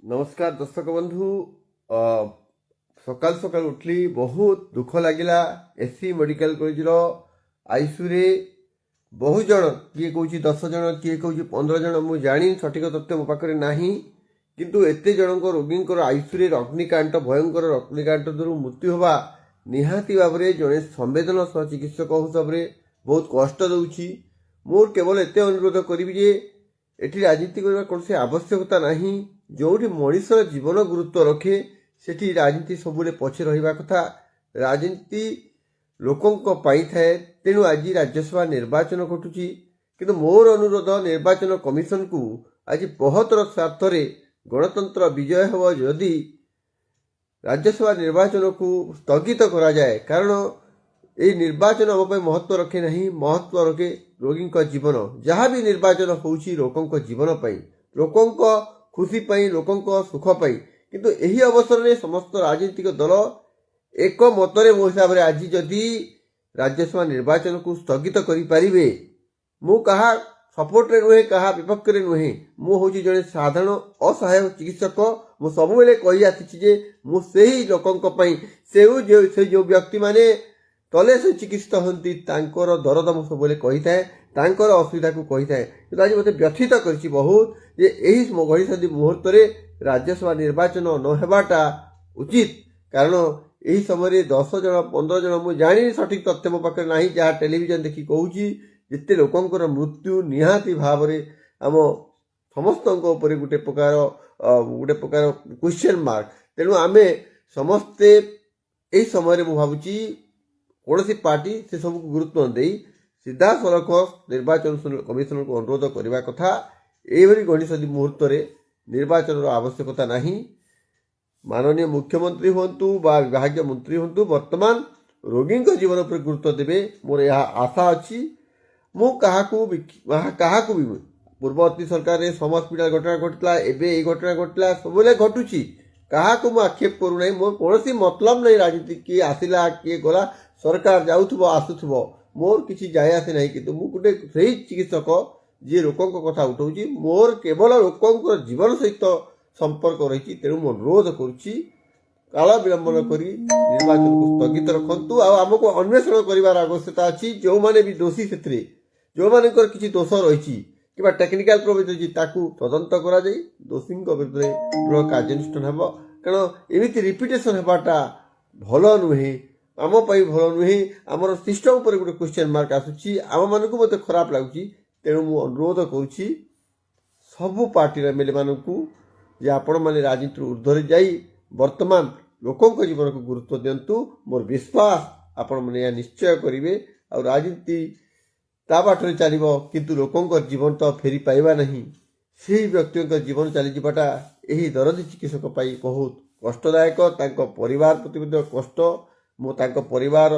नमस्कार दर्शक बंधु सकाल सकाल उठली बहुत दुख लगिला एसी मेडिकल कॉलेज आईसीयू रे बहुत जन किए कौच 10 जन किए कौच 15 जन मुझे जानी सठिक तथ्य मो पाखे ना किंतु एत जन रोगी आईसीयू रे अग्निकांड भयंकर अग्निकांड द्वारा मृत्यु हवा निहाती भाव में जड़े संवेदनशील चिकित्सक हिसाब से बहुत कष्ट दूची मोर केवल एत अनुरोध करी जे एटी राजनीति करने कौन आवश्यकता नहीं जोटी मनीषर जीवन गुरुत्व रखे सेठी राजनीति सबुले पछे रहिबा कथा राजनीति लोकों थाए तेणु आज राज्यसभा निर्वाचन घटुची किंतु मोर अनुरोध निर्वाचन कमिशन को आज बहतर स्वार्थ गणतंत्र विजय हेब जदि राज्यसभा निर्वाचन को स्थगित करा जाए कारण ये निर्वाचन हम महत्व रखे नहीं महत्व रखे रोगी जीवन जहाँ भी निर्वाचन होउची लोकों जीवन पाई लोकों खुशी पाई लोकों सुख पाई किंतु यही अवसर में समस्त राजनीतिक दल एक मतरे मो हिसाब से आज जदि राज्यसभा निर्वाचन को स्थगित करें मु कहा सपोर्ट रे नुहे कहा विपक्ष रे नुहे मु हूँ जड़े साधारण असहाय चिकित्सक मु सब कही आसी मु से ही लोकों से जो व्यक्ति माने तले से चिकित्सित होती दरद मु सब कही थाए असुविधा को कही थाए कि आज मत व्यथित कर बहुत जे यही घड़ी मुहूर्त राज्यसभा निर्वाचन न हेबाटा उचित कारण यही समय 10 जन 15 जन मुझे जानी सठिक तथ्य मो पाखे ना जहाँ टेलीविजन देखी कहूँ जिते लोकंर मृत्यु निहाती भाव में आम समस्त गोटे प्रकार क्वेश्चन मार्क तेणु आम समस्ते यही समय मुझे भावुची कौन पार्टी से सब गुरुत्व दे सीधा सड़क निर्वाचन कमिशन को अनुरोध करने कथा यही घड़ी मुहूर्त निर्वाचन आवश्यकता नहीं माननीय मुख्यमंत्री हूँ बा विभाग मंत्री हूँ वर्तमान रोगी जीवन पर गुरुत्व देवे मोर यह आशा अच्छी मु क्या भी पूर्ववर्ती सरकार में सम हस्पिटाल घटना घटला एवं घटना घटला सब घटुची क्या मुझे आक्षेप करूना मोर कौन मतलब नहीं राजनीति किए आसला किए गला सरकार जाऊथबो आसुथबो मोर किसी जाए आसे नहीं कि मु गोटे सही चिकित्सक जी लोकों कथा उठाऊँ मोर केवल लोकों जीवन सहित संपर्क रही तेणु मु अनुरोध करुच्ची काल विलंबन करी निर्वाचन को स्थगित रखंतु आमको अन्वेषण करार आवश्यकता अच्छी जो मैंने भी दोषी से जो मान किसी दोष रही कि टेक्निकाल प्रोब्लेम रही तदंत करा दोषी विरुद्ध कार्यानुष्ठान हेब कारण एमती रिपिटेसन होगाटा भल नुहे आम भल नुहे आमर सिस्टम पर गोटे क्वेश्चन मार्क आसूची आम मान को मत खराब लगुच तेणु मु अनुरोध करुच्ची सबू पार्टी एमएलए मानू जे आपण मैंने राजनीति ऊर्ध्वर जाई वर्तमान लोकों जीवन को गुरुत्व दिंतु मोर विश्वास आपण मैंने निश्चय करेंगे आ राजनीति ता बाटर चलो किंतु लोकों जीवन तो फेरी पाइबा नहीं से व्यक्ति जीवन चलीजाटा यही दरदी चिकित्सक बहुत कष्टदायक परिवार प्रति कष्ट मुझे परिवार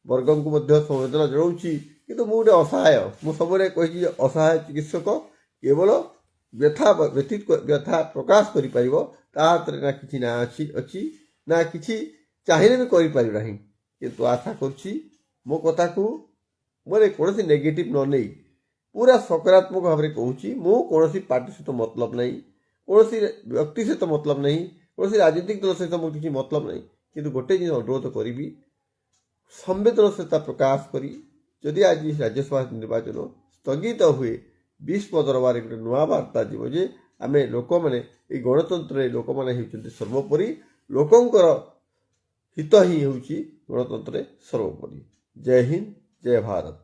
वर्ग को संवेदना जनाऊँ किंतु मुझे असहाय मु सब कही असहाय चिकित्सक केवल व्यथा प्रकाश कर हाथ में ना कि ना अच्छी ना कि चाहिए भी करना किंतु आशा करुच्ची मो कथा को मोर कौन नेगेटिव न नहीं पूरा सकारात्मक भाव में कहूँ मु कौन पार्टी सहित मतलब नहीं कौन व्यक्ति सहित मतलब नहीं कौन राजनीतिक दल सहित मोर किसी मतलब नहीं किंतु गोटे जिन अनुरोध करी संवेदनशीलता प्रकाश करी जदि आज राज्यसभा निर्वाचन स्थगित हुए 20 15 गोटे नुआ वार्ता जीव जे आम लोक मैंने गणतंत्र लोक मैंने सर्वोपरि लोकंर हित ही हूँ गणतंत्र सर्वोपरि। जय हिंद जय भारत।